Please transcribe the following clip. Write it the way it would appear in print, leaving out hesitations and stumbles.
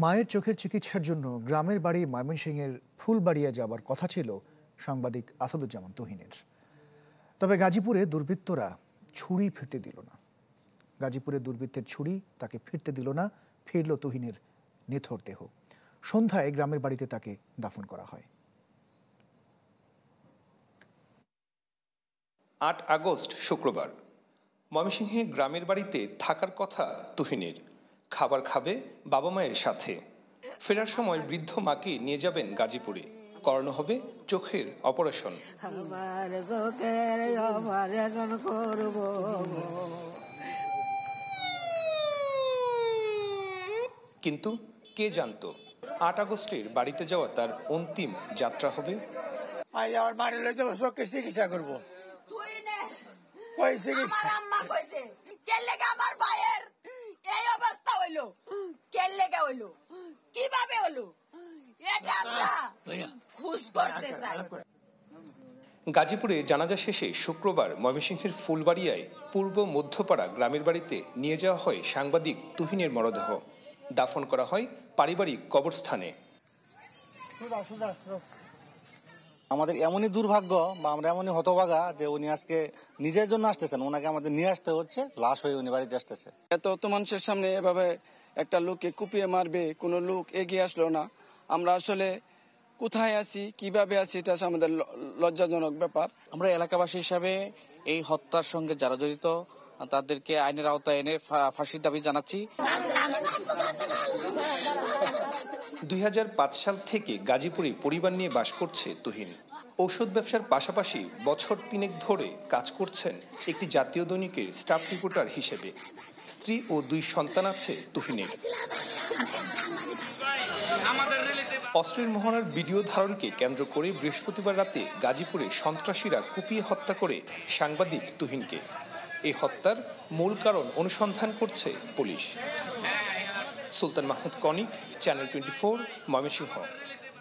মায়ের চোখের চিকিৎসার জন্য গ্রামের বাড়ি ময়মনসিংহের ফুলবাড়িয়া যাবার কথা ছিল সাংবাদিক আসাদুজ্জামান তুহিনের। তবে গাজীপুরে দুর্বৃত্তরা ছুরি ফিরতে দিল না। গাজীপুরে দুর্বৃত্তের ছুরি তাকে ফিরতে দিল না, ফিরল তুহিনের নিথর দেহ। সন্ধ্যায় গ্রামের বাড়িতে তাকে দাফন করা হয়। ৮ আগস্ট শুক্রবার ময়মনসিংহে গ্রামের বাড়িতে থাকার কথা তুহিনের। খাবার খাবে বাবা মায়ের সাথে। ফেরার সময় বৃদ্ধ মাকে নিয়ে যাবেন গাজীপুরে, করানো হবে চোখের অপারেশন। কিন্তু কে জানতো ৮ আগস্টের বাড়িতে যাওয়া তার অন্তিম যাত্রা হবে। আমার বাড়ি লয়ে যাবো, চোখের চিকিৎসা করবো। আমার ভাইয়ের এই অবস্থা হইলো, কিভাবে হলো, এটা আমরা খুঁজ করতে চাই। গাজীপুরে জানাজা শেষে শুক্রবার ময়মনসিংহের ফুলবাড়িয়ায় পূর্ব মধ্যপাড়া গ্রামের বাড়িতে নিয়ে যাওয়া হয় সাংবাদিক তুহিনের মরদেহ। দাফন করা হয় পারিবারিক কবরস্থানে। আমাদের এমনই দুর্ভাগ্য বা আমরা এমনই হতভাগা যে উনি আজকে নিজের জন্য আসতেছেন, ওনাকে আমাদের নিয়ে আসতে হচ্ছে, লাশ হয়ে উনি বাড়িতে আসতেছে। এত মানুষের সামনে এভাবে একটা লোককে কুপিয়ে মারবে, কোনো লোক এগিয়ে আসলো না। আমরা আসলে কোথায় আছি, কিভাবে আছি, এটা আমাদের লজ্জাজনক ব্যাপার। আমরা এলাকাবাসী হিসাবে এই হত্যার সঙ্গে যারা জড়িত তাদেরকে আইনের আওতায় এনে ফাঁসির দাবি জানাচ্ছি। ২০০৫ সাল থেকে গাজীপুরে পরিবার নিয়ে বাস করছে তুহিন। ঔষধ ব্যবসার পাশাপাশি বছর ৩ ধরে কাজ করছেন একটি জাতীয় দৈনিকের স্টাফ রিপোর্টার হিসেবে। স্ত্রী ও 2 সন্তান আছে তুহিনের। অস্ত্রের মহড়ার ভিডিও ধারণকে কেন্দ্র করে বৃহস্পতিবার রাতে গাজীপুরে সন্ত্রাসীরা কুপিয়ে হত্যা করে সাংবাদিক তুহিনকে। এই হত্যার মূল কারণ অনুসন্ধান করছে পুলিশ। সুলতান মাহমুদ কনিক, চ্যানেল 24, ময়মনসিংহ।